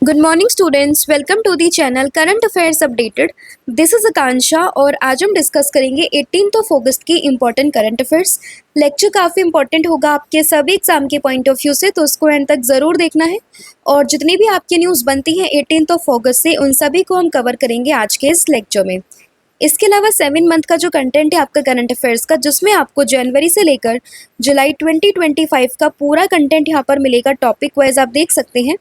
Good morning students, welcome to the channel current affairs updated. This is Akanksha और आज हम discuss करेंगे 18 अगस्त की इम्पोर्टेंट करंट अफेयर्स। लेक्चर काफ़ी इंपॉर्टेंट होगा आपके सभी एग्जाम के पॉइंट ऑफ व्यू से, तो उसको एंड तक ज़रूर देखना है। और जितनी भी आपकी न्यूज़ बनती हैं 18 अगस्त से, उन सभी को हम कवर करेंगे आज के इस लेक्चर में। इसके अलावा 7 मंथ का जो कंटेंट है आपका करंट अफेयर्स का, जिसमें आपको जनवरी से लेकर जुलाई 2025 का पूरा कंटेंट यहाँ पर मिलेगा, टॉपिक वाइज आप देख सकते हैं।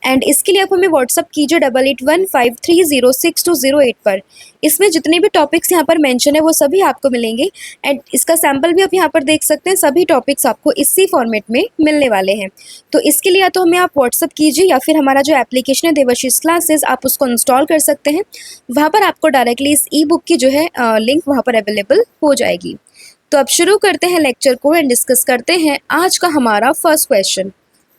एंड इसके लिए आप हमें व्हाट्सअप कीजिए 8815306208 पर। इसमें जितने भी टॉपिक्स यहाँ पर मेंशन है वो सभी आपको मिलेंगे। एंड इसका सैम्पल भी आप यहाँ पर देख सकते हैं, सभी टॉपिक्स आपको इसी फॉर्मेट में मिलने वाले हैं। तो इसके लिए या तो हमें आप व्हाट्सअप कीजिए या फिर हमारा जो एप्लीकेशन है देवाशीष क्लासेस, आप उसको इंस्टॉल कर सकते हैं। वहाँ पर आपको डायरेक्टली इस ई बुक की जो है लिंक वहाँ पर अवेलेबल हो जाएगी। तो अब शुरू करते हैं लेक्चर को एंड डिस्कस करते हैं आज का हमारा फर्स्ट क्वेश्चन।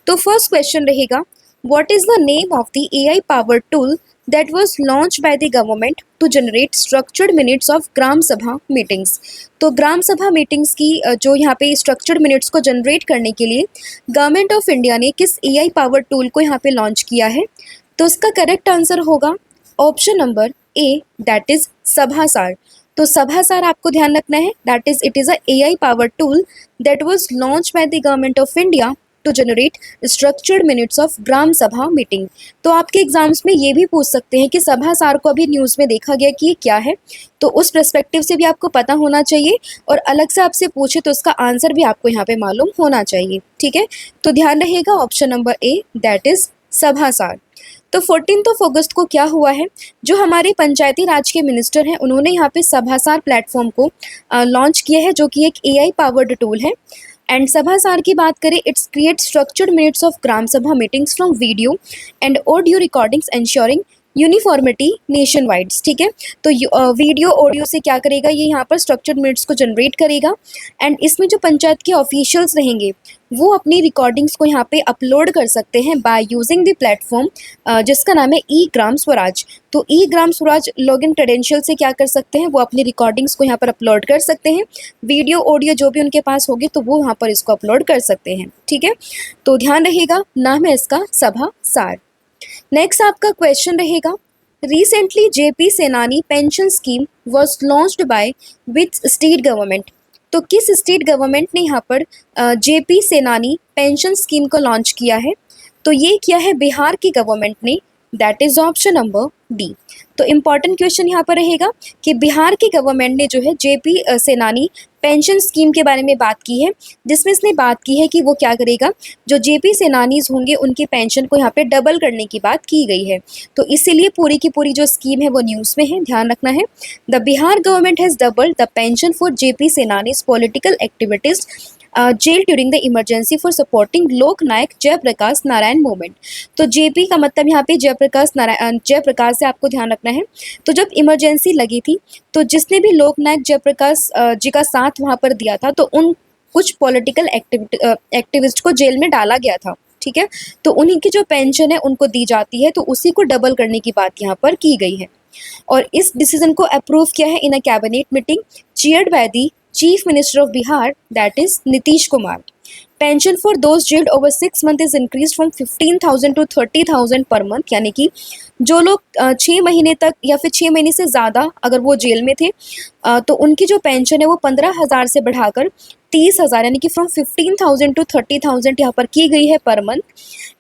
तो फर्स्ट क्वेश्चन रहेगा, what is the name of the AI power tool that was launched by the government to generate structured minutes of gram sabha meetings. तो ग्राम सभा मीटिंग्स की जो यहाँ पे स्ट्रक्चर्ड मिनट्स को जनरेट करने के लिए गवर्नमेंट ऑफ इंडिया ने किस AI पावर टूल को यहाँ पे लॉन्च किया है? तो इसका करेक्ट आंसर होगा option number A, that is Sabhasaar. तो सभासार आपको ध्यान रखना है, that is it is a AI power tool that was launch by the government of India to generate structured minutes of gram sabha meeting. तो आपके एग्जाम्स में ये भी पूछ सकते हैं कि सभासार को अभी न्यूज़ में देखा गया कि ये क्या है, तो उस पर्सपेक्टिव से भी आपको पता होना चाहिए। और अलग से आपसे पूछे तो उसका आंसर भी आपको यहाँ पे मालूम होना चाहिए, ठीक है। तो ध्यान रहिएगा option number A, that is Sabhasaar. तो 14 अगस्त को क्या हुआ है, जो हमारे पंचायती राज के मिनिस्टर हैं उन्होंने यहाँ पे सभासार प्लेटफॉर्म को लॉन्च किया है, जो कि एक AI पावर्ड टूल है। एंड सभासार की बात करें, it's create structured minutes of gram sabha meetings from video and audio recordings ensuring uniformity nation wides, ठीक है। तो वीडियो ऑडियो से क्या करेगा, ये यहाँ पर स्ट्रक्चर्ड मिनट्स को जनरेट करेगा। एंड इसमें जो पंचायत के ऑफिशियल्स रहेंगे वो अपनी रिकॉर्डिंग्स को यहाँ पे अपलोड कर सकते हैं बाय यूजिंग द प्लेटफॉर्म जिसका नाम है ई ग्राम स्वराज। तो ई ग्राम स्वराज लॉगिन क्रेडेंशियल से क्या कर सकते हैं, वो अपनी रिकॉर्डिंग्स को यहाँ पर अपलोड कर सकते हैं। वीडियो ऑडियो जो भी उनके पास होगी तो वो वहाँ पर इसको अपलोड कर सकते हैं, ठीक है। तो ध्यान रहेगा, नाम है इसका सभासार। नेक्स्ट आपका क्वेश्चन रहेगा, रिसेंटली JP सेनानी pension scheme was launched by which state government. तो किस स्टेट गवर्नमेंट ने यहाँ पर JP सेनानी पेंशन स्कीम को लॉन्च किया है? तो ये किया है बिहार की गवर्नमेंट ने, that is option number D. तो इम्पॉर्टेंट क्वेश्चन यहाँ पर रहेगा कि बिहार की गवर्नमेंट ने जो है JP सेनानी पेंशन स्कीम के बारे में बात की है, जिसमें इसने बात की है कि वो क्या करेगा, जो JP सेनानीज होंगे उनकी पेंशन को यहाँ पे डबल करने की बात की गई है। तो इसीलिए पूरी की पूरी जो स्कीम है वो न्यूज़ में है, ध्यान रखना है। The Bihar government has doubled the pension for JP सेनानीज political activities jail during the emergency for supporting Lok Nayak Jayaprakash Narayan movement. तो JP का मतलब यहाँ पे जयप्रकाश से आपको ध्यान रखना है। तो जब इमरजेंसी लगी थी तो जिसने भी लोक नायक जयप्रकाश जी का साथ वहाँ पर दिया था, तो उन कुछ पॉलिटिकल एक्टिविस्ट को जेल में डाला गया था, ठीक है। तो उन्हीं की जो पेंशन है उनको दी जाती है, तो उसी को डबल करने की बात यहाँ पर की गई है। और इस डिसीजन को अप्रूव किया है in a cabinet meeting chaired by the chief minister of Bihar, that is Nitish Kumar. Pension for those jailed over 6 month is increase from 15,000 to 30,000 per month, यानी कि जो लोग 6 महीने तक या फिर 6 महीने से ज़्यादा अगर वो जेल में थे तो उनकी जो पेंशन है वो 15,000 से बढ़ाकर 30,000 यानी कि फ्रॉम 15,000 टू 30,000 यहाँ पर की गई है पर मंथ।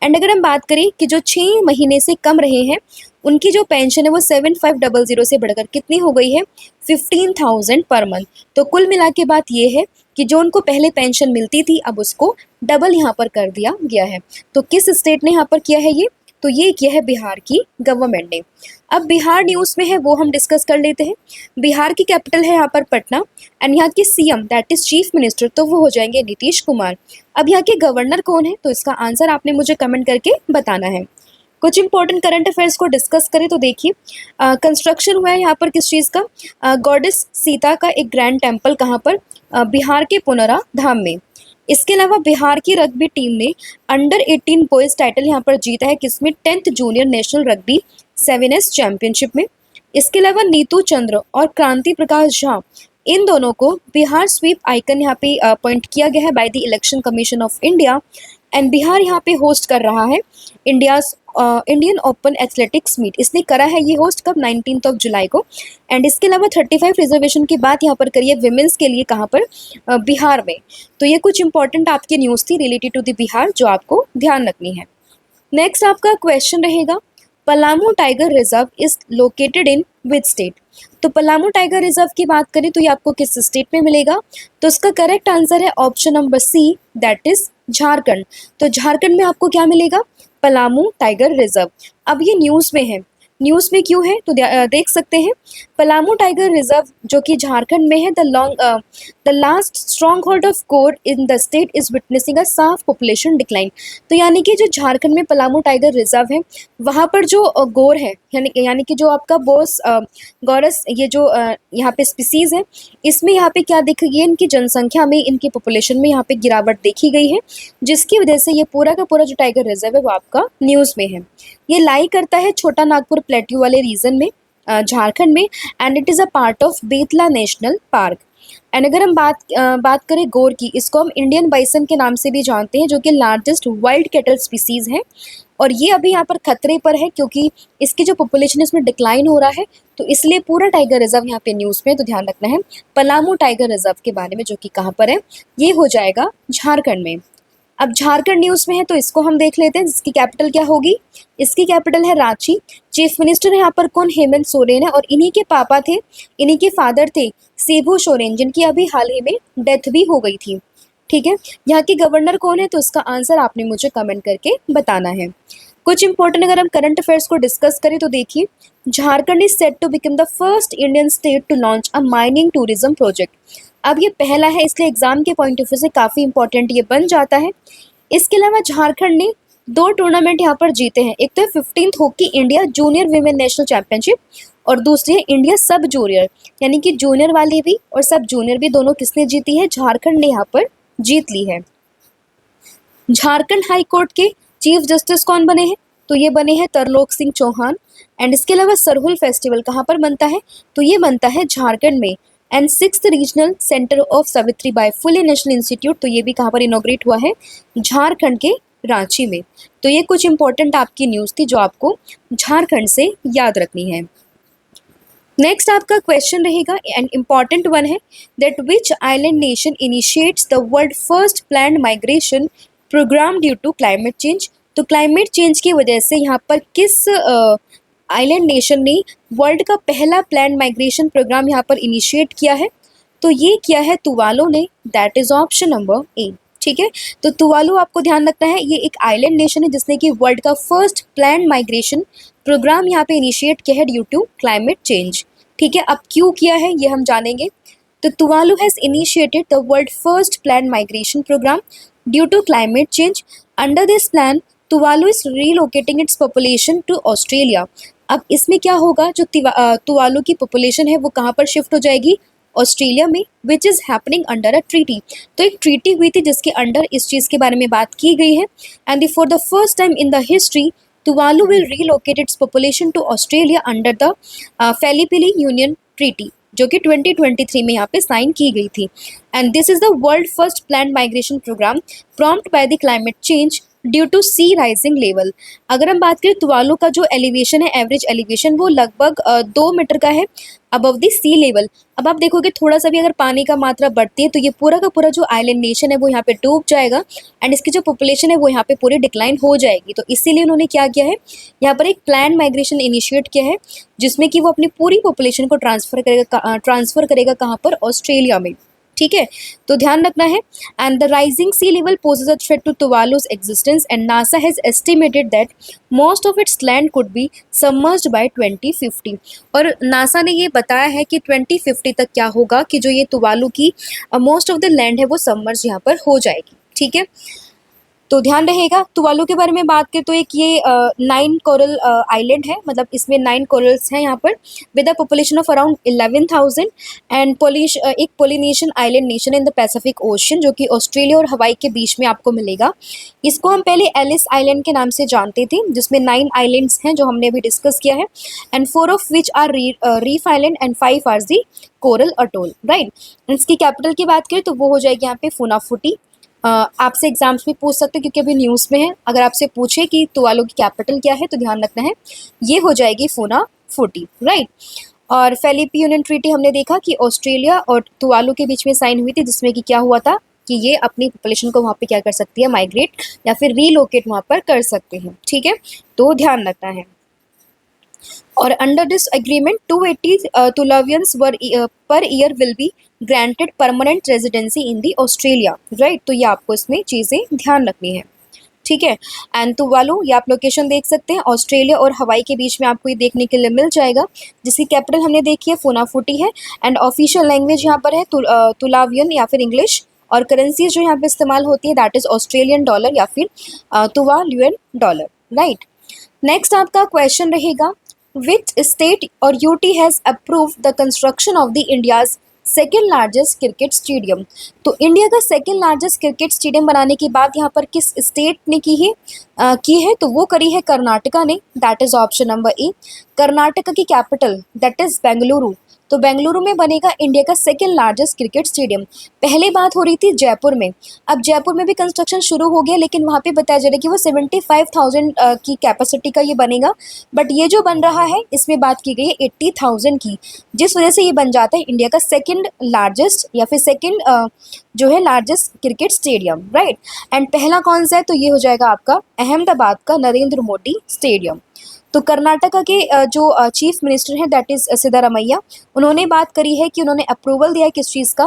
एंड अगर हम बात करें कि जो 6 महीने से कम रहे हैं उनकी जो पेंशन है वो 7500 से बढ़कर कितनी हो गई है, 15,000 पर मंथ। तो कुल मिला के बात ये है कि जो उनको पहले पेंशन मिलती थी अब उसको डबल यहाँ पर कर दिया गया है। तो किस स्टेट ने यहाँ पर किया है ये? तो ये किया है बिहार की गवर्नमेंट ने। अब बिहार न्यूज़ में है वो हम डिस्कस कर लेते हैं। बिहार की कैपिटल है यहाँ पर पटना एंड यहाँ के CM that is chief minister, तो वो हो जाएंगे नीतीश कुमार। अब यहाँ के गवर्नर कौन है? तो इसका आंसर आपने मुझे कमेंट करके बताना है। कुछ इंपॉर्टेंट करंट अफेयर्स को डिस्कस करें तो देखिए, कंस्ट्रक्शन हुआ है यहाँ पर किस चीज़ का, गॉडेस सीता का एक ग्रैंड टेम्पल, कहाँ पर, बिहार के पुनरा धाम में। इसके अलावा बिहार की रग्बी टीम ने अंडर 18 बॉयज़ टाइटल यहाँ पर जीता है, किसमें, 10th junior national rugby 7S championship में। इसके अलावा नीतू चंद्र और क्रांति प्रकाश झा, इन दोनों को बिहार स्वीप आइकन यहाँ पे अपॉइंट किया गया है by the election commission of India. And Bihar यहाँ पे होस्ट कर रहा है India's Indian open athletics meet. इसने करा है ये होस्ट कब, 19 जुलाई को। एंड इसके अलावा 35 रिजर्वेशन की बात यहाँ पर करिए विमेंस के लिए, कहाँ पर, बिहार में। तो ये कुछ इंपॉर्टेंट आपकी न्यूज़ थी रिलेटेड टू द बिहार जो आपको ध्यान रखनी है। नेक्स्ट आपका क्वेश्चन रहेगा, Palamu tiger reserve is located in which state. तो पलामू टाइगर रिजर्व की बात करें तो ये आपको किस स्टेट में मिलेगा, तो इसका करेक्ट आंसर है option number C, that is Jharkhand. तो झारखंड में आपको क्या मिलेगा, पलामू टाइगर रिजर्व। अब ये न्यूज़ में है, न्यूज़ में क्यों है तो देख सकते हैं, पलामू टाइगर रिजर्व जो कि झारखंड में है, the last strong hold of गोर in the state is witnessing a sharp population decline. तो यानी कि जो झारखंड में पलामू टाइगर रिजर्व है, वहाँ पर जो गोर है, यानी कि जो आपका बोस गौरस, ये जो यहाँ पे स्पीसीज़ है, इसमें यहाँ पे क्या देखी गई है, इनकी जनसंख्या में, इनकी पॉपुलेशन में यहाँ पे गिरावट देखी गई है, जिसकी वजह से ये पूरा का पूरा जो टाइगर रिजर्व है वो आपका न्यूज़ में है। ये लाई करता है छोटा नागपुर प्लेट्यू वाले रीजन में, झारखंड में, and it is a part of Betla national park. And अगर हम बात करें गोर की, इसको हम इंडियन बाइसन के नाम से भी जानते हैं, जो कि लार्जेस्ट वाइल्ड कैटल स्पीसीज़ है। और ये अभी यहाँ पर खतरे पर है क्योंकि इसकी जो पॉपुलेशन है इसमें डिक्लाइन हो रहा है, तो इसलिए पूरा टाइगर रिजर्व यहाँ पे न्यूज़ में, तो ध्यान रखना है पलामू टाइगर रिजर्व के बारे में, जो कि कहाँ पर है, ये हो जाएगा झारखंड में। अब झारखंड न्यूज़ में है तो इसको हम देख लेते हैं, जिसकी कैपिटल क्या होगी, इसकी कैपिटल है रांची। चीफ मिनिस्टर है यहाँ पर कौन, हेमंत सोरेन है, और इन्हीं के पापा थे, इन्हीं के फादर थे शिबू सोरेन, जिनकी अभी हाल ही में डेथ भी हो गई थी। ठीक है, यहाँ के गवर्नर कौन है, तो इसका आंसर आपने मुझे कमेंट करके बताना है। कुछ इंपॉर्टेंट अगर हम करंट अफेयर्स को डिस्कस करें तो देखिए, Jharkhand is set to become the first Indian state to launch a mining tourism project. अब ये पहला है, इसलिए एग्जाम के पॉइंट ऑफ व्यू से काफ़ी इंपॉर्टेंट ये बन जाता है। इसके अलावा झारखंड ने 2 टूर्नामेंट यहाँ पर जीते हैं, एक तो है 15th hockey India junior women national championship, और दूसरी है इंडिया सब जूनियर, यानी कि जूनियर वाली भी और सब जूनियर भी, दोनों किसने जीती है, झारखंड ने यहाँ पर जीत ली है। झारखंड हाई कोर्ट के चीफ जस्टिस कौन बने हैं, तो ये बने हैं तरलोक सिंह चौहान। एंड इसके अलावा सरहुल फेस्टिवल कहाँ पर बनता है, तो ये बनता है झारखंड में। And 6th regional centre of Savitribai Phule national institute, तो ये भी कहाँ पर इनॉग्रेट हुआ है, झारखंड के रांची में। तो ये कुछ इंपॉर्टेंट आपकी न्यूज़ थी जो आपको झारखंड से याद रखनी है। नेक्स्ट आपका क्वेश्चन रहेगा, एंड इम्पॉर्टेंट वन है, that which island nation initiates the world first planned migration programme due to climate change. तो क्लाइमेट चेंज की वजह से यहाँ पर किस आइलैंड नेशन ने वर्ल्ड का पहला प्लान्ड माइग्रेशन प्रोग्राम यहाँ पर इनिशिएट किया है, तो ये किया है तुवालू ने, that is option number A. ठीक है, तो तुवालू आपको ध्यान रखना है, ये एक आइलैंड नेशन है जिसने कि वर्ल्ड का फर्स्ट प्लान्ड माइग्रेशन प्रोग्राम यहाँ पे इनिशिएट किया है ड्यू टू क्लाइमेट चेंज। ठीक है, अब क्यों किया है ये हम जानेंगे। तो Tuvalu has initiated the world first planned migration programme due to climate change. Under this plan Tuvalu is relocating its population to Australia. अब इसमें क्या होगा, जो तुवालू की पॉपुलेशन है वो कहाँ पर शिफ्ट हो जाएगी, ऑस्ट्रेलिया में, which is happening under a treaty. तो एक ट्रीटी हुई थी जिसके अंडर इस चीज़ के बारे में बात की गई है। And for the first time in the history Tuvalu will relocate its population to Australia under the Falepili union treaty, जो कि 2023 में यहाँ पे साइन की गई थी। And this is the world first planned migration programme prompt by the climate change due to sea rising level. अगर हम बात करें तुवालू का जो एलिवेशन है, एवरेज एलिवेशन, वो लगभग 2 मीटर का है अबव द सी लेवल। अब आप देखोगे थोड़ा सा भी अगर पानी का मात्रा बढ़ती है तो ये पूरा का पूरा जो आइलैंड नेशन है वो यहाँ पे डूब जाएगा, एंड इसकी जो पॉपुलेशन है वो यहाँ पे पूरी डिक्लाइन हो जाएगी। तो इसीलिए उन्होंने क्या किया है, यहाँ पर एक प्लान माइग्रेशन इनिशिएट किया है, जिसमें कि वो अपनी पूरी पॉपुलेशन को ट्रांसफ़र करेगा कहाँ पर, ऑस्ट्रेलिया में। ठीक है, तो ध्यान रखना है। And the rising sea level poses a threat to Tuvalu's existence, and NASA has estimated that most of its land could be submerged by 2050। और नासा ने ये बताया है कि 2050 तक क्या होगा कि जो ये तुवालू की मोस्ट ऑफ द लैंड है वो सबमर्ज यहाँ पर हो जाएगी। ठीक है, तो ध्यान रहेगा। तुवालू के बारे में बात करें तो एक ये 9 कोरल आइलैंड है, मतलब इसमें 9 कोरल्स हैं यहाँ पर, with a population of around 11,000। And एक Polynesian island nation in the Pacific Ocean, जो कि ऑस्ट्रेलिया और हवाई के बीच में आपको मिलेगा। इसको हम पहले एलिस आइलैंड के नाम से जानते थे, जिसमें 9 आइलैंड्स हैं जो हमने अभी डिस्कस किया है, and 4 of which are reef island and 5 are the coral atoll, right. इसकी कैपिटल की बात करें तो वो हो जाएगी यहाँ पे फुनाफुटी। आपसे एग्जाम्स में पूछ सकते हैं क्योंकि अभी न्यूज़ में है। अगर आपसे पूछे कि तुवालू की कैपिटल क्या है तो ध्यान रखना है ये हो जाएगी फूनाफुटी, राइट। और फेलिपी यूनियन ट्रीटी हमने देखा कि ऑस्ट्रेलिया और तुवालू के बीच में साइन हुई थी, जिसमें कि क्या हुआ था कि ये अपनी पॉपुलेशन को वहाँ पे क्या कर सकती है, माइग्रेट या फिर रीलोकेट वहाँ पर कर सकते हैं, ठीक है, तो ध्यान रखना है। और under this agreement 280 Tuvaluans per year will be granted permanent residency in the Australia, right. तो ये आपको इसमें चीज़ें ध्यान रखनी है, ठीक है। एंड तुवालू, ये आप लोकेशन देख सकते हैं, ऑस्ट्रेलिया और हवाई के बीच में आपको ये देखने के लिए मिल जाएगा, जिसकी कैपिटल हमने देखी है फूनाफुटी है। एंड ऑफिशियल लैंग्वेज यहाँ पर है तुलावियन या फिर इंग्लिश, और करेंसी जो यहाँ पे इस्तेमाल होती है दैट इज ऑस्ट्रेलियन डॉलर या फिर तुवालुअन डॉलर, राइट। नेक्स्ट आपका क्वेश्चन रहेगा, विच स्टेट और UT has approved the construction of the India's second largest cricket stadium. तो इंडिया का सेकेंड लार्जेस्ट क्रिकेट स्टेडियम बनाने की बात यहाँ पर किस स्टेट ने की है तो वो करी है कर्नाटका ने, दैट इज ऑप्शन नंबर ए। कर्नाटका की कैपिटल दैट इज बेंगलुरु, तो बेंगलुरु में बनेगा इंडिया का सेकेंड लार्जेस्ट क्रिकेट स्टेडियम। पहले बात हो रही थी जयपुर में, अब जयपुर में भी कंस्ट्रक्शन शुरू हो गया, लेकिन वहाँ पे बताया जा रहा है कि वो 75,000 की कैपेसिटी का ये बनेगा, बट ये जो बन रहा है इसमें बात की गई है 80,000 की, जिस वजह से ये बन जाता है इंडिया का सेकेंड लार्जेस्ट या फिर सेकेंड जो है largest cricket stadium, right. And पहला कौन सा है तो ये हो जाएगा आपका अहमदाबाद का नरेंद्र मोदी स्टेडियम। तो कर्नाटका के जो चीफ मिनिस्टर हैं दैट इज सिद्धारमैया, उन्होंने बात करी है कि उन्होंने अप्रूवल दिया है किस चीज़ का,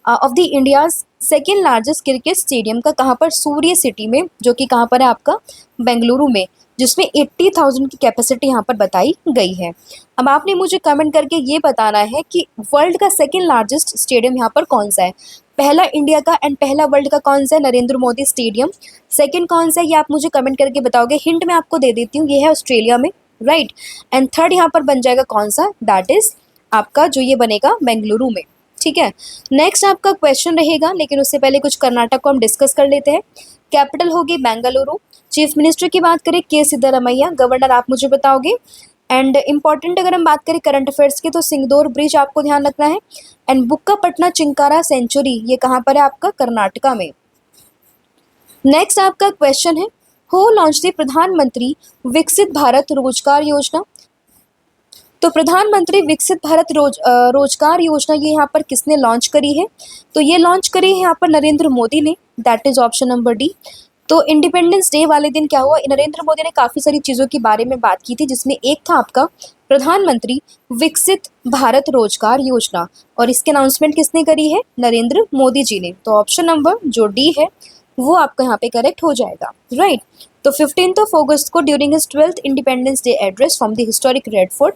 of the India's second largest cricket stadium का, कहाँ पर, सूर्य सिटी में, जो कि कहाँ पर है आपका बेंगलुरु में, जिसमें 80,000 की कैपेसिटी यहाँ पर बताई गई है। अब आपने मुझे कमेंट करके ये बताना है कि वर्ल्ड का सेकेंड लार्जेस्ट स्टेडियम यहाँ पर कौन सा है। पहला इंडिया का एंड पहला वर्ल्ड का कौन सा है, नरेंद्र मोदी स्टेडियम। सेकंड कौन सा है ये आप मुझे कमेंट करके बताओगे, हिंट मैं आपको दे देती हूँ, ये है ऑस्ट्रेलिया में, राइट। एंड थर्ड यहाँ पर बन जाएगा कौन सा, दैट इज आपका जो ये बनेगा बेंगलुरु में, ठीक है। नेक्स्ट आपका क्वेश्चन रहेगा, लेकिन उससे पहले कुछ कर्नाटक को हम डिस्कस कर लेते हैं। कैपिटल होगी बेंगलुरु, चीफ मिनिस्टर की बात करें के सिद्धारमैया, गवर्नर आप मुझे बताओगे। एंड इम्पॉर्टेंट अगर हम बात करें करंट अफेयर्स की तो सिंगदौर ब्रिज आपको ध्यान रखना है। एंड बुक्कापटना चिंकारा सेंचुरी ये कहाँ पर है आपका कर्नाटका में। नेक्स्ट आपका क्वेश्चन है, हु लॉन्च द प्रधानमंत्री विकसित भारत रोजगार योजना। तो प्रधानमंत्री विकसित भारत रोजगार योजना ये यहाँ पर किसने लॉन्च करी है, तो ये लॉन्च करी है यहाँ पर नरेंद्र मोदी ने, that is option number D. तो इंडिपेंडेंस डे वाले दिन क्या हुआ, नरेंद्र मोदी ने काफ़ी सारी चीज़ों के बारे में बात की थी, जिसमें एक था आपका प्रधानमंत्री विकसित भारत रोजगार योजना, और इसके अनाउंसमेंट किसने करी है, नरेंद्र मोदी जी ने। तो ऑप्शन नंबर जो डी है वो आपका यहाँ पे करेक्ट हो जाएगा, राइट। तो 15 अगस्त को during his 12th independence day address from the historic red fort,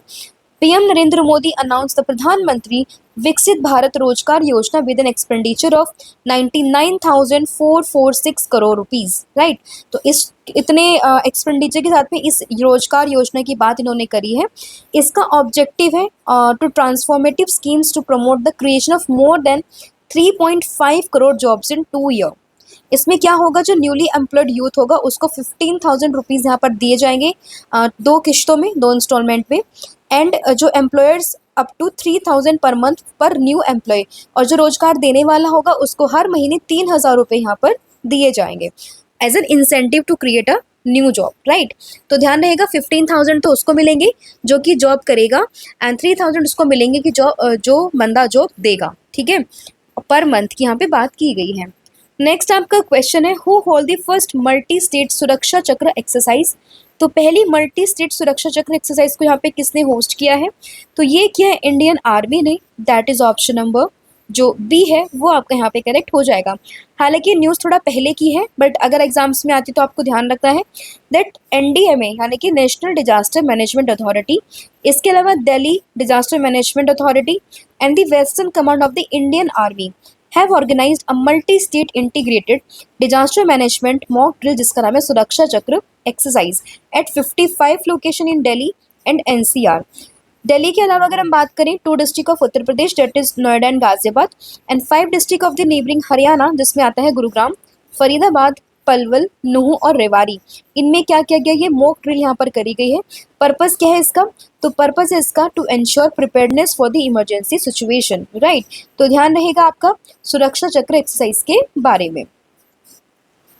PM Narendra Modi announce the प्रधानमंत्री विकसित भारत रोजगार योजना with an expenditure of 99,446 crore rupees, right. तो इस इतने एक्सपेंडिचर के साथ में इस रोजगार योजना की बात इन्होंने करी है। इसका ऑब्जेक्टिव है to transformative schemes to promote the creation of more than 3.5 crore jobs in 2 year. इसमें क्या होगा, जो न्यूली एम्प्लॉयड यूथ होगा उसको 15,000 रुपीज़ यहाँ पर दिए जाएंगे 2 किश्तों में, 2 इंस्टॉलमेंट में। एंड जो employers up to 3,000 per month पर न्यू एम्प्लॉय, और जो रोजगार देने वाला होगा उसको हर महीने 3,000 रुपये यहाँ पर दिए जाएंगे as an incentive to create a new job, right. तो ध्यान रहेगा 15,000 तो उसको मिलेंगे जो कि जॉब करेगा, एंड 3,000 उसको मिलेंगे कि जो बंदा जॉब देगा, ठीक है, पर मंथ की यहाँ पे बात की गई है। नेक्स्ट आपका क्वेश्चन है, who hold the first multi state सुरक्षा चक्र एक्सरसाइज। तो पहली मल्टी स्टेट सुरक्षा चक्र एक्सरसाइज को यहाँ पे किसने होस्ट किया है, तो ये किया है इंडियन आर्मी ने, दैट इज ऑप्शन नंबर जो बी है वो आपका यहाँ पे करेक्ट हो जाएगा। हालांकि न्यूज़ थोड़ा पहले की है, बट अगर एग्जाम्स में आती तो आपको ध्यान रखना है दैट एनडीएमए यानी कि नेशनल डिजास्टर मैनेजमेंट अथॉरिटी, इसके अलावा Delhi disaster management authority and the western command of the Indian army have organized a multi-state integrated disaster management mock drill जिसका नाम है सुरक्षा चक्र exercise at 55 location in Delhi and NCR. Delhi के अलावा अगर हम बात करें 2 district of Uttar Pradesh that is Noida and Ghaziabad, and 5 district of the neighbouring Haryana जिसमें आता है गुरुग्राम, फरीदाबाद, पलवल, नूह और रेवाड़ी। इनमें क्या किया गया, ये मॉक ड्रिल यहाँ पर करी गई है। पर्पस क्या है इसका, तो पर्पस है इसका to ensure preparedness for the emergency situation, right. तो ध्यान रहेगा आपका सुरक्षा चक्र एक्सरसाइज के बारे में।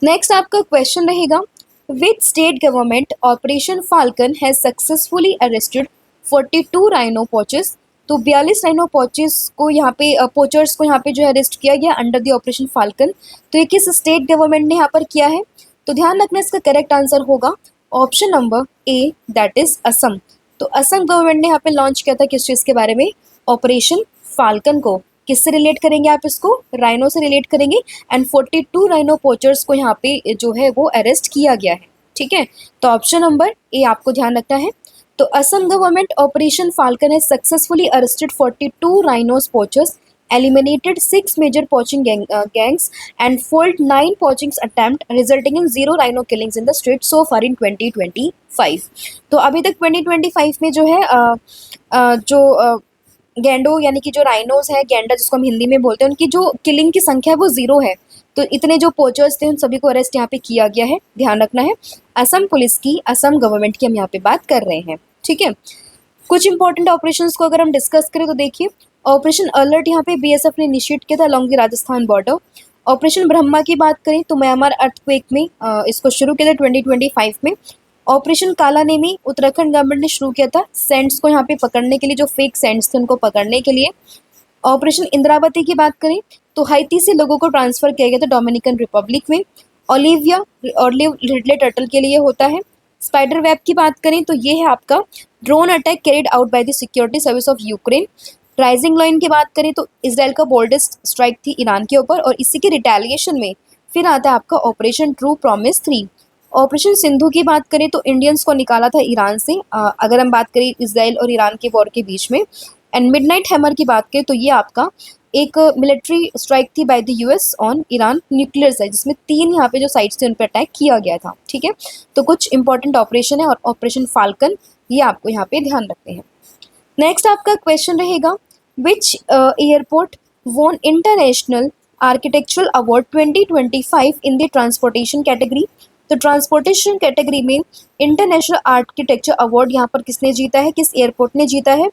नेक्स्ट आपका क्वेश्चन रहेगा, which state government operation Falcon has successfully arrested 42 rhino poachers. तो 42 राइनो पोचेस को यहाँ पे पोचर्स को यहाँ पे जो है अरेस्ट किया गया अंडर द ऑपरेशन फाल्कन। तो ये किस स्टेट गवर्नमेंट ने यहाँ पर किया है? तो ध्यान रखना, इसका करेक्ट आंसर होगा option number A, that is Assam. तो असम गवर्नमेंट ने यहाँ पे लॉन्च किया था किस चीज़ के बारे में? ऑपरेशन फाल्कन को। किससे रिलेट करेंगे आप इसको? राइनो से रिलेट करेंगे। एंड 42 राइनो पोचर्स को यहाँ पे जो है वो अरेस्ट किया गया है। ठीक है, तो ऑप्शन नंबर ए आपको ध्यान रखना है। तो Assam government operation Falcon has successfully arrested 42 rhinos poachers, eliminated 6 major poaching gangs and foiled 9 poaching attempt, resulting in 0 rhino killings in the state so far in 2025। तो अभी तक 2025 में जो है गैंडो यानी कि जो राइनोज है, गैंडा जिसको हम हिंदी में बोलते हैं, उनकी जो किलिंग की संख्या है वो 0 है। तो इतने जो पोचर्स थे उन सभी को अरेस्ट यहाँ पे किया गया है, ध्यान रखना है। असम पुलिस की, असम गवर्नमेंट की हम यहाँ पे बात कर रहे हैं। ठीक है, कुछ इंपॉर्टेंट ऑपरेशंस को अगर हम डिस्कस करें तो देखिए, ऑपरेशन अलर्ट यहाँ पे बीएसएफ ने इनिशिएट किया था along the Rajasthan border. Operation Brahma की बात करें तो म्यांमार अर्थक्वेक में इसको शुरू किया था 2025 में। ऑपरेशन काला नेमी उत्तराखंड गवर्नमेंट ने शुरू किया था सेंट्स को यहाँ पे पकड़ने के लिए, जो फेक सेंट्स थे उनको पकड़ने के लिए। ऑपरेशन इंद्रावती की बात करें तो हाइती से लोगों को ट्रांसफर किया गया था डोमिनिकन रिपब्लिक में। ऑलिव रिडले टर्टल के लिए होता है। स्पाइडर वेब की बात करें तो ये है आपका drone attack carried out by the security service of Ukraine. Rising line की बात करें तो इसराइल का बोल्डेस्ट स्ट्राइक थी ईरान के ऊपर, और इसी के रिटेलिएशन में फिर आता है आपका operation true promise 3। Operation Sindhu की बात करें तो इंडियंस को निकाला था ईरान से, अगर हम बात करें इसराइल और ईरान के वॉर के बीच में। एंड मिडनाइट हैमर की बात करें तो ये आपका एक मिलिट्री स्ट्राइक थी by the US on Iran nuclear site, जिसमें 3 यहाँ पे जो साइट्स थे उन पर अटैक किया गया था। ठीक है, तो कुछ इंपॉर्टेंट ऑपरेशन है और ऑपरेशन फाल्कन ये आपको यहाँ पे ध्यान रखते हैं। नेक्स्ट आपका क्वेश्चन रहेगा, which airport won international architectural award 2025 in the transportation category. तो ट्रांसपोर्टेशन कैटेगरी में इंटरनेशनल आर्किटेक्चर अवार्ड यहाँ पर किसने जीता है, किस एयरपोर्ट ने जीता है?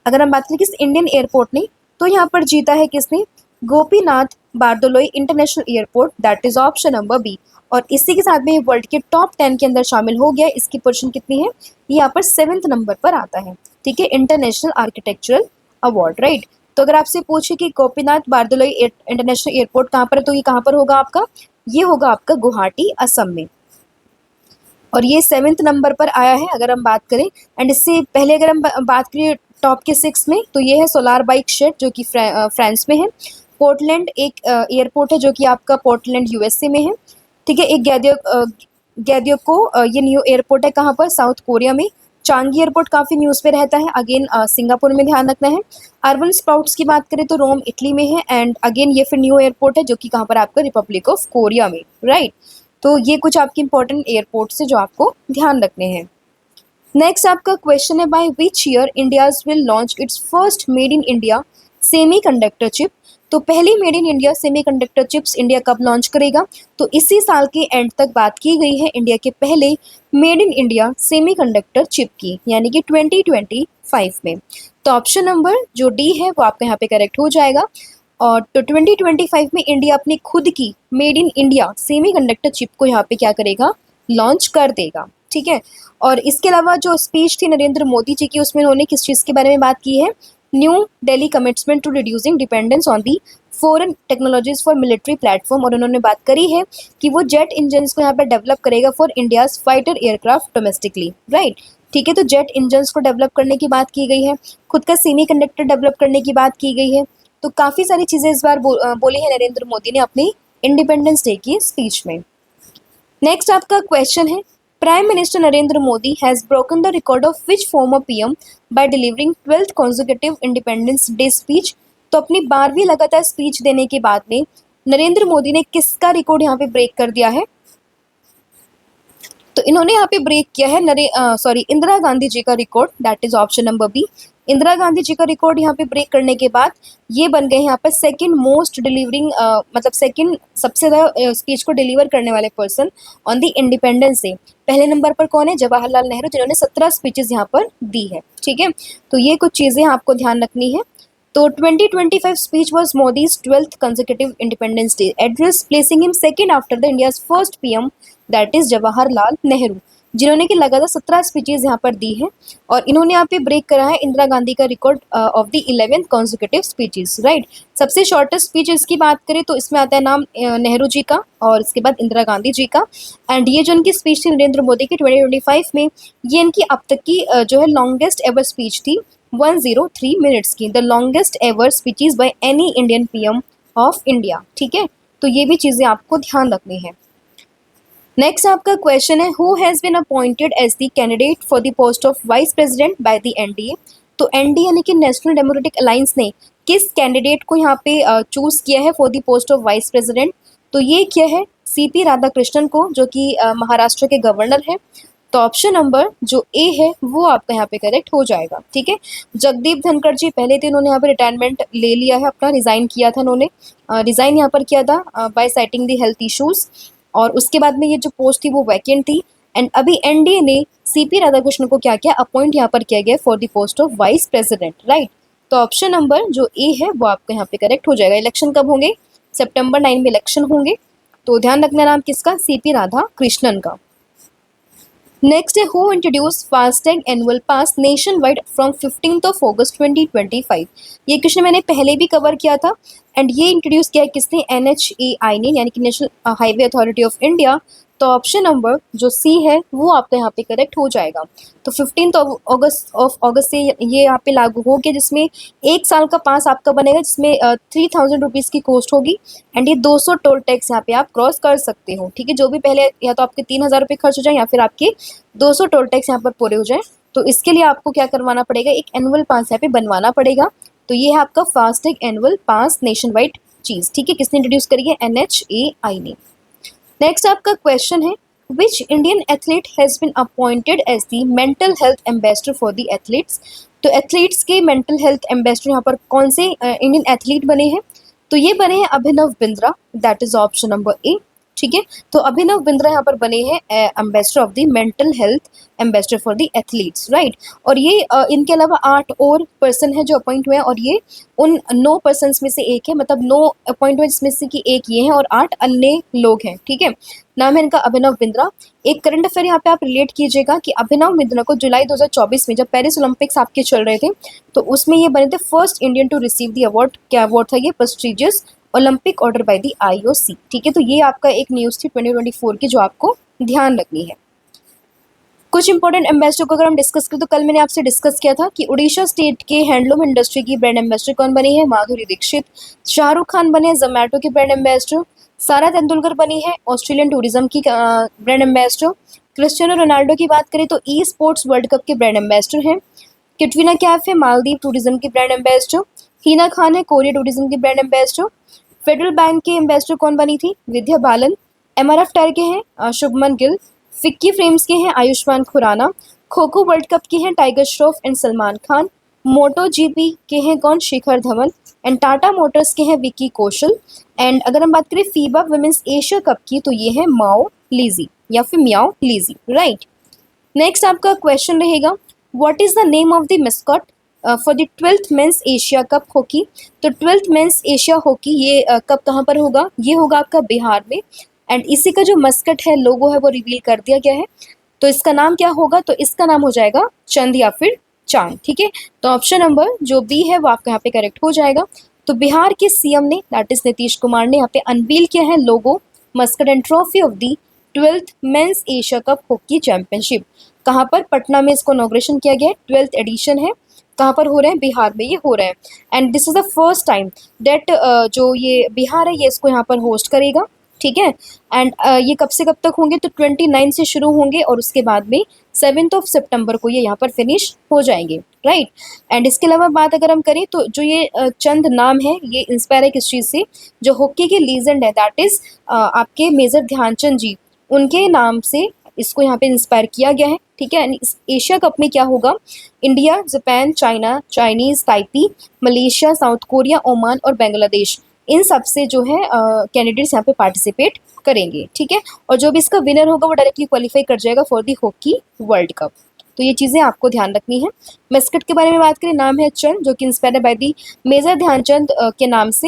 अगर हम बात करें किस इंडियन एयरपोर्ट ने, तो यहाँ पर जीता है किसने? Gopinath Bardoloi international airport, that is option number B. और इसी के साथ में वर्ल्ड के टॉप 10 के अंदर शामिल हो गया। इसकी पोजीशन कितनी है? ये यहाँ पर 7th नंबर पर आता है। ठीक है, इंटरनेशनल आर्किटेक्चरल अवार्ड, राइट। तो अगर आपसे पूछे कि गोपीनाथ बारदोलोई इंटरनेशनल एयरपोर्ट कहाँ पर है, तो ये कहाँ पर होगा आपका? ये होगा आपका गुवाहाटी, असम में, और ये 7th नंबर पर आया है अगर हम बात करें। एंड इससे पहले अगर हम बात करें टॉप के 6 में, तो ये है सोलार बाइक शेड जो कि फ्रांस में है। पोर्टलैंड एक एयरपोर्ट है जो कि आपका पोर्टलैंड यूएसए में है। ठीक है, एक गैदियोको ये न्यू एयरपोर्ट है, कहाँ पर? साउथ कोरिया में। चांगी एयरपोर्ट काफ़ी न्यूज़ पे रहता है, अगेन सिंगापुर में, ध्यान रखना है। अर्बन स्प्राउट्स की बात करें तो रोम इटली में है, एंड अगेन ये फिर न्यू एयरपोर्ट है जो कि कहाँ पर आपका? रिपब्लिक ऑफ कोरिया में, राइट। तो ये कुछ आपके इंपॉर्टेंट एयरपोर्ट्स है जो आपको ध्यान रखने हैं। नेक्स्ट आपका क्वेश्चन है, by which year India's will launch its first made in India semiconductor chip. तो पहली made in India semiconductor chips India कब लॉन्च करेगा? तो इसी साल के एंड तक बात की गई है इंडिया के पहले made in India semiconductor chip की, यानी कि 2025 में। तो ऑप्शन नंबर जो डी है वो आपका यहाँ पे करेक्ट हो जाएगा। और तो 2025 में इंडिया अपनी खुद की made in India semiconductor chip को यहाँ पे क्या करेगा? लॉन्च कर देगा। ठीक है, और इसके अलावा जो स्पीच थी नरेंद्र मोदी जी की, उसमें उन्होंने किस चीज़ के बारे में बात की है? New Delhi commitment to reducing dependence on the foreign technologies for military platform, और उन्होंने बात करी है कि वो जेट इंजन्स को यहाँ पर डेवलप करेगा for India's fighter aircraft domestically, right. ठीक है, तो जेट इंजन्स को डेवलप करने की बात की गई है, खुद का सेमीकंडक्टर डेवलप करने की बात की गई है। तो काफ़ी सारी चीज़ें इस बार बोली है नरेंद्र मोदी ने अपनी इंडिपेंडेंस डे की स्पीच में। नेक्स्ट आपका क्वेश्चन है, prime minister Narendra Modi has broken the record of which former PM by delivering 12th consecutive independence day speech. तो अपनी 12वीं लगातार स्पीच देने के बाद में नरेंद्र मोदी ने किसका रिकॉर्ड यहाँ पे ब्रेक कर दिया है? तो इन्होंने यहाँ पे ब्रेक किया है इंदिरा गांधी जी का record, that is option number B. Indira Gandhi ji का रिकॉर्ड यहाँ पे ब्रेक करने के बाद ये बन गए यहाँ पर सेकंड मोस्ट डिलीवरिंग, मतलब सेकंड सबसे ज़्यादा स्पीच को डिलीवर करने वाले person on the independence day. पहले नंबर पर कौन है? जवाहरलाल नेहरू, जिन्होंने 17 स्पीचेस यहाँ पर दी है। ठीक है, तो ये कुछ चीज़ें आपको ध्यान रखनी है। तो 2025 speech was Modi's 12th consecutive independence day address, placing him second after the India's first PM that is Jawaharlal Nehru, जिन्होंने कि लगातार 17 स्पीचेस यहाँ पर दी हैं और इन्होंने यहाँ पे ब्रेक करा है इंदिरा गांधी का record of the 11th consecutive speeches, right. सबसे शॉर्टेस्ट स्पीच इसकी बात करें तो इसमें आता है नाम नेहरू जी का और इसके बाद इंदिरा गांधी जी का। एंड ये जो इनकी स्पीच थी नरेंद्र मोदी की 2025 में, ये इनकी अब तक की जो है लॉन्गेस्ट एवर स्पीच थी, 103 मिनट्स की, the longest ever speeches by any Indian PM of India, ठीक है। तो ये भी चीज़ें आपको ध्यान रखनी है। नेक्स्ट आपका क्वेश्चन है, who has been appointed as the candidate for the post of vice president by the NDA. तो एनडीए यानी कि नेशनल डेमोक्रेटिक अलायंस ने किस कैंडिडेट को यहाँ पे चूज किया है for the post of vice president. तो ये किया है सीपी राधाकृष्णन को, जो कि महाराष्ट्र के गवर्नर हैं। तो ऑप्शन नंबर जो ए है वो आपका यहाँ पे करेक्ट हो जाएगा, ठीक है। जगदीप धनखड़ जी पहले थे, इन्होंने यहाँ पे रिटायरमेंट ले लिया है अपना, रिजाइन किया था इन्होंने, रिजाइन यहाँ पर किया था by citing the health issues, और उसके बाद में ये जो पोस्ट थी वो वैकेंट थी। एंड अभी एनडीए ने सीपी राधाकृष्णन को क्या किया, अपॉइंट यहाँ पर किया गया for the post of vice president, right. तो ऑप्शन नंबर जो ए है वो आपका यहाँ पे करेक्ट हो जाएगा। इलेक्शन कब होंगे, सितंबर 9 में इलेक्शन होंगे, तो ध्यान रखना नाम किसका, सीपी राधाकृष्णन का। नेक्स्ट है, who introduce FASTag annual pass nation wide from 15th of August 2025। ये क्वेश्चन मैंने पहले भी कवर किया था। एंड ये इंट्रोड्यूस किया है किसने, NHAI ने, यानी कि national highway authority of India. तो ऑप्शन नंबर जो सी है वो आपका यहाँ पे करेक्ट हो जाएगा। तो 15th of August से ये यहाँ पे लागू हो गया, जिसमें 1 साल का पास आपका बनेगा, जिसमें 3000 रुपीज़ की कॉस्ट होगी। एंड ये 200 टोल टैक्स यहाँ पे आप क्रॉस कर सकते हो, ठीक है। जो भी पहले या तो आपके 3000 रुपये खर्च हो जाए या फिर आपके 200 टोल टैक्स यहाँ पर पूरे हो जाए, तो इसके लिए आपको क्या करवाना पड़ेगा, एक एनुअल पास यहाँ पे बनवाना पड़ेगा। तो ये है आपका फास्टैग एनुअल पास नेशन वाइड चीज़, ठीक है। किसने इंट्रोड्यूस करी है, NHAI ने। नेक्स्ट आपका क्वेश्चन है, which Indian athlete has been appointed as the mental health ambassador for the athletes. तो एथलीट्स के मेंटल हेल्थ एम्बेसडर यहाँ पर कौन से इंडियन एथलीट बने हैं। तो ये बने हैं Abhinav Bindra, that is option number A, ठीक है। तो अभिनव बिंद्रा यहाँ पर बने हैं ambassador of the mental health ambassador for the athletes, right. और ये इनके अलावा 8 और पर्सन है जो अपॉइंट हुए हैं, और ये उन 9 पर्सन्स में से एक है, मतलब 9 अपॉइंट हुए जिसमें से कि एक ये है और 8 अन्य लोग हैं, ठीक है। नाम है इनका अभिनव बिंद्रा। एक करंट अफेयर यहाँ पे आप रिलेट कीजिएगा कि अभिनव बिंद्रा को जुलाई 2024 में जब पेरिस ओलंपिक्स आपके चल रहे थे, तो उसमें ये बने थे first Indian to receive the award. क्या अवार्ड था ये, prestigious Olympic order by the IOC, ठीक है। तो ये आपका एक न्यूज़ थी 2024 की जो आपको ध्यान रखनी है। कुछ इंपॉर्टेंट एम्बेसडर को अगर हम डिस्कस करें तो कल मैंने आपसे डिस्कस किया था कि उड़ीसा स्टेट के हैंडलूम इंडस्ट्री की ब्रांड एम्बेसडर कौन बनी है, माधुरी दीक्षित। शाहरुख खान बने जोमेटो की ब्रांड एम्बेसडर। सारा तेंदुलकर बनी है ऑस्ट्रेलियन टूरिज्म की ब्रांड एम्बेसडर। क्रिस्टियानो रोनाल्डो की बात करें तो ई स्पोर्ट्स वर्ल्ड कप के ब्रांड एम्बेसडर हैं। कैटरीना कैफ है मालदीव टूरिज्म की ब्रांड एम्बेसडर। हिना खान है कोरिया टूरिज्म की ब्रांड एम्बेसडर। फेडरल बैंक के एम्बेसडर कौन बनी थी, विद्या बालन। MRF टायर के हैं शुभमन गिल। फिक्की फ्रेम्स के हैं आयुष्मान खुराना। खो खो वर्ल्ड कप के हैं Tiger Shroff and Salman Khan. Moto GP के हैं कौन, शिखर धवन। एंड टाटा मोटर्स के हैं विक्की कौशल। एंड अगर हम बात करें फीबा वुमेन्स एशिया कप की तो ये है माओ लीजी या फिर मियाओ लीजी, राइट। नेक्स्ट आपका क्वेश्चन रहेगा, what is the name of the mascot for the 12th men's Asia cup hockey. तो 12th मेंस एशिया हॉकी ये कब कहाँ पर होगा, ये होगा आपका बिहार में। एंड इसी का जो मस्कट है, लोगो है, वो रिवील कर दिया गया है। तो इसका नाम क्या होगा, तो इसका नाम हो जाएगा चंद या फिर चांद, ठीक है। तो ऑप्शन नंबर जो बी है वो आपका यहाँ पे करेक्ट हो जाएगा। तो बिहार के CM ने दैट इज नीतीश कुमार ने यहाँ पे अनवील किया है logo, mascot and trophy of the 12th men's Asia cup hockey championship. कहाँ पर, पटना में इसको इनॉग्रेशन किया गया है, 12th एडिशन है। कहाँ पर हो रहे हैं, बिहार में ये हो रहा है। And this is the first time that जो ये बिहार है ये इसको यहाँ पर होस्ट करेगा, ठीक है। एंड ये कब से कब तक होंगे, तो 29 से शुरू होंगे और उसके बाद में 7th of September को ये यहाँ पर फिनिश हो जाएंगे, राइट। एंड इसके अलावा बात अगर हम करें तो जो ये चंद नाम है ये इंस्पायर है किस चीज़ से, जो हॉकी के लीजेंड है दैट इज आपके मेजर ध्यानचंद जी, उनके नाम से इसको यहाँ पे इंस्पायर किया गया है, ठीक है। इस एशिया कप में क्या होगा, India, Japan, China, Chinese Taipei, Malaysia, south Korea, Oman और बांग्लादेश, इन सब से जो है कैंडिडेट्स यहाँ पे पार्टिसिपेट करेंगे, ठीक है। और जो भी इसका विनर होगा वो डायरेक्टली क्वालिफाई कर जाएगा for the hockey world cup. तो ये चीज़ें आपको ध्यान रखनी है। मस्कट के बारे में बात करें, नाम है चंद, जो कि inspired by the major Dhyanchand के नाम से,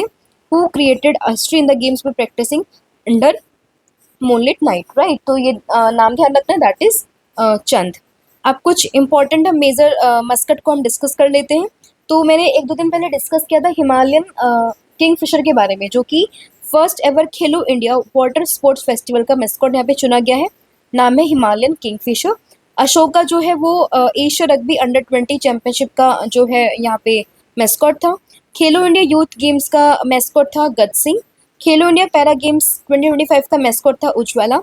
who created history in the games by practicing under moonlit night, right. तो ये नाम ध्यान रखना है, दैट इज चंद। अब कुछ इंपॉर्टेंट मेजर मस्कट को हम डिस्कस कर लेते हैं। तो मैंने 1-2 दिन पहले डिस्कस किया था हिमालयन किंगफिशर के बारे में, जो कि first ever Khelo India water sports festival का मैस्कॉट यहाँ पे चुना गया है। नाम है हिमालयन किंगफिशर। अशोका जो है वो एशिया रग्बी अंडर 20 चैंपियनशिप का जो है यहाँ पे मैस्कॉट था। खेलो इंडिया यूथ गेम्स का मैस्कॉट था गज सिंह। खेलो इंडिया पैरा गेम्स 2025 का मैस्कॉट था उज्ज्वला।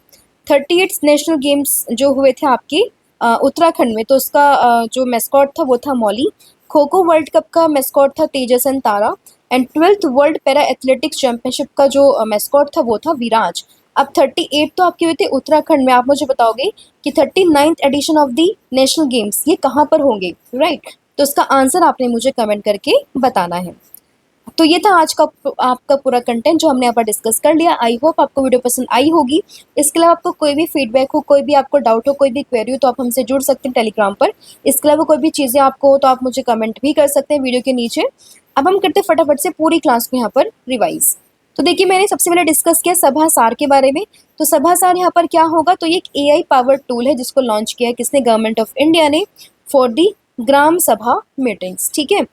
38 नेशनल गेम्स जो हुए थे आपके उत्तराखंड में, तो उसका जो मैस्कॉट था वो था मौली। खो खो वर्ल्ड कप का मैस्कॉट था तेजसन तारा। And 12th world para athletics championship का जो मैस्कॉट था वो था विराज। अब 38 तो आपके हुए थे उत्तराखंड में। आप मुझे बताओगे कि 39th edition of the national games ये कहाँ पर होंगे, राइट। तो इसका आंसर आपने मुझे कमेंट करके बताना है। तो ये था आज का आपका पूरा कंटेंट जो हमने यहाँ पर डिस्कस कर लिया। आई होप आपको वीडियो पसंद आई होगी। इसके अलावा आपको कोई भी फीडबैक हो, कोई भी आपको डाउट हो, कोई भी क्वेरी हो, तो आप हमसे जुड़ सकते हैं टेलीग्राम पर। इसके अलावा कोई भी चीज़ें आपको हो तो आप मुझे कमेंट भी कर सकते हैं वीडियो के नीचे। अब हम करते हैं फटाफट से पूरी क्लास को यहाँ पर रिवाइज। तो देखिए, मैंने सबसे पहले डिस्कस किया सभा सार के बारे में। तो सभा सार यहाँ पर क्या होगा, तो ये एक AI पावर्ड टूल है जिसको लॉन्च किया है किसने, गवर्नमेंट ऑफ इंडिया ने, for the gram sabha meetings, ठीक है।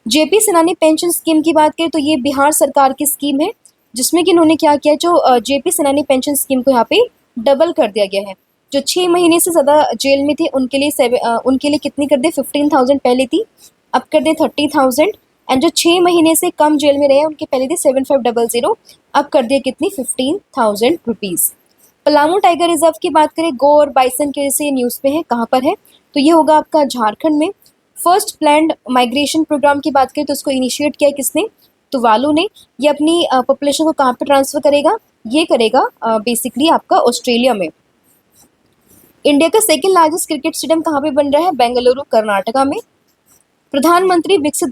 जेपी सेनानी पेंशन स्कीम की बात करें तो ये बिहार सरकार की स्कीम है, जिसमें कि इन्होंने क्या किया, जो जेपी सेनानी पेंशन स्कीम को यहाँ पे डबल कर दिया गया है। जो 6 महीने से ज़्यादा जेल में थे उनके लिए कितनी कर दे, 15,000 पहले थी, अब कर दे 30,000। एंड जो 6 महीने से कम जेल में रहे उनके पहले थी 7500, अब कर दिया कितनी, 15,000 रुपीज़। पलामू टाइगर रिजर्व की बात करें, गो और बाइसन के से न्यूज़ पे है, कहाँ पर है, तो ये होगा आपका झारखंड में। फर्स्ट प्लैंड माइग्रेशन प्रोग्राम की बात करें तो उसको इनिशिएट किया किसने, तो वालू ने। ये अपनी पॉपुलेशन को कहाँ पे ट्रांसफ़र करेगा, ये करेगा बेसिकली आपका ऑस्ट्रेलिया में। इंडिया का सेकेंड लार्जेस्ट क्रिकेट स्टेडियम कहाँ पे बन रहा है, बेंगलुरु कर्नाटका में। प्रधानमंत्री विकसित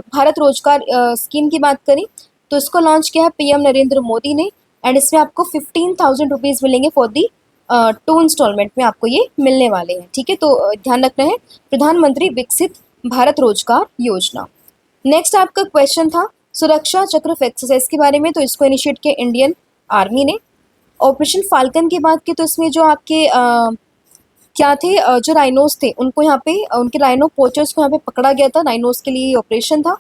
भारत रोजगार स्कीम की बात करें तो इसको लॉन्च किया है PM नरेंद्र मोदी ने। एंड इसमें आपको 15,000 रुपीज़ मिलेंगे फॉर दी 2 इंस्टॉलमेंट में आपको ये मिलने वाले हैं, ठीक है। तो ध्यान रखना है, प्रधानमंत्री विकसित भारत रोजगार योजना। नेक्स्ट आपका क्वेश्चन था सुरक्षा चक्र एक्सरसाइज के बारे में, तो इसको इनिशिएट किया इंडियन आर्मी ने। ऑपरेशन फाल्कन की बात की तो इसमें जो आपके क्या थे, जो राइनोस थे उनको यहाँ पे उनके राइनो पोचर्स को यहाँ पे पकड़ा गया था, राइनोस के लिए ये ऑपरेशन था।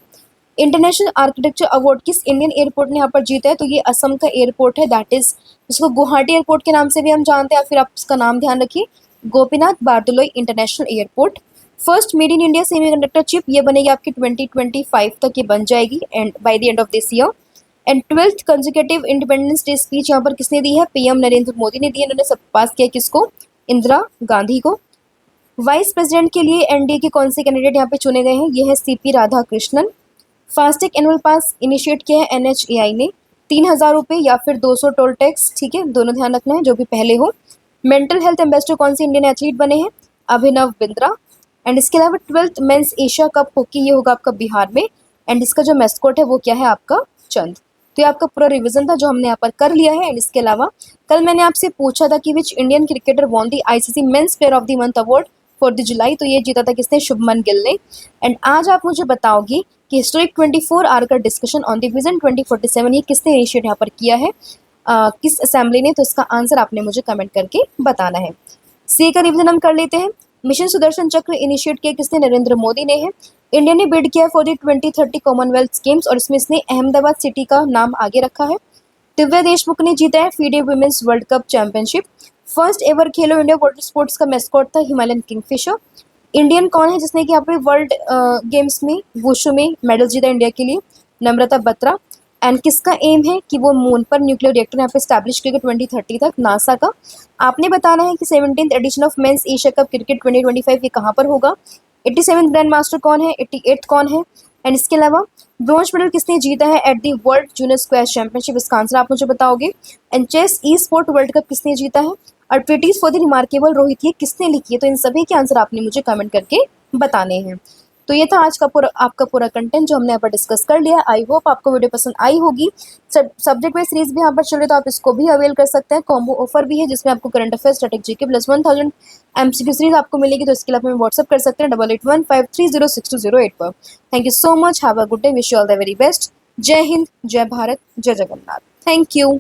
इंटरनेशनल आर्किटेक्चर अवार्ड किस इंडियन एयरपोर्ट ने यहाँ पर जीता है, तो ये असम का एयरपोर्ट है, दैट इज इसको गुवाहाटी एयरपोर्ट के नाम से भी हम जानते हैं, या फिर आप इसका नाम ध्यान रखिए, Gopinath Bordoloi international airport. First made in India semiconductor chip ये बनेगी आपकी 2025 तक ये बन जाएगी, and by the end of this year. And 12th consecutive independence day speech यहाँ पर किसने दी है, PM नरेंद्र मोदी ने दी है। इन्होंने सब पास किया किसको, इंदिरा गांधी को। वाइस प्रेसिडेंट के लिए एनडीए के कौन से कैंडिडेट यहाँ पे चुने गए हैं, ये है CP राधाकृष्णन। फास्टैग एनुअल पास इनिशिएट किया है NHAI ने, 3,000 रुपये या फिर 200 टोल टैक्स, ठीक है, दोनों ध्यान रखना है जो भी पहले हो। मेंटल हेल्थ एम्बेसडर कौन से इंडियन एथलीट बने हैं, अभिनव बिंद्रा। एंड इसके अलावा 12th men's Asia cup hockey ये होगा आपका बिहार में। एंड इसका जो मैस्कॉट है वो क्या है आपका, चंद। तो ये आपका पूरा रिवीजन था जो हमने यहाँ पर कर लिया है। एंड इसके अलावा कल मैंने आपसे पूछा था कि which Indian cricketer won the ICC men's player of the month award for the जुलाई, तो ये जीता था किसने, शुभमन गिल ने। एंड आज आप मुझे बताओगी कि हिस्टोरिक 24 आवर का डिस्कशन ऑन द विजन 2047 ये किसने इनिशिएट यहाँ पर किया है, किस असेंबली ने, तो इसका आंसर आपने मुझे कमेंट करके बताना है। सी का रिवीजन हम कर लेते हैं। मिशन सुदर्शन चक्र इनिशिएट किया किसने, नरेंद्र मोदी ने है। इंडिया ने बिड किया फॉर द 2030 कॉमनवेल्थ गेम्स और इसमें इसने अहमदाबाद सिटी का नाम आगे रखा है। दिव्या देशमुख ने जीता है FIDE women's world cup championship. First ever Khelo India water sports का मैस्कॉट था हिमालयन किंगफिशर। इंडियन कौन है जिसने कि यहाँ पे वर्ल्ड गेम्स में वुशु में मेडल जीता इंडिया के लिए, नम्रता बत्रा। एंड किसका एम है कि वो मून पर न्यूक्लियर रिएक्टर यहाँ पे स्टैब्लिश करेगा 2030 तक, नासा का। आपने बताना है कि 17th edition of men's Asia cup cricket 2025 ये कहाँ पर होगा। 87th ग्रैंड मास्टर कौन है, 88th कौन है। एंड इसके अलावा ब्रॉन्ज मेडल किसने जीता है at the world junior squash championship, इसका आंसर आप मुझे बताओगे। And chess e sport world cup किसने जीता है, और treaties for the remarkable Rohit ये किसने लिखी है, तो इन सभी के आंसर आपने मुझे कमेंट करके बताने हैं। तो ये था आज का आपका पूरा कंटेंट जो हमने यहाँ पर डिस्कस कर लिया। आई होप आपको वीडियो पसंद आई होगी। सब्जेक्ट वाइज सीरीज भी यहाँ पर चल रही है, तो आप इसको भी अवेल कर सकते हैं। कॉम्बो ऑफर भी है जिसमें आपको current affair, static GK plus 1000 MCQ series आपको मिलेगी। तो इसके लिए आप हमें व्हाट्सअप कर सकते हैं 8815306208 पर। Thank you so much, have a good day, wish you all the very best. जय हिंद, जय भारत, जय जगन्नाथ। Thank you.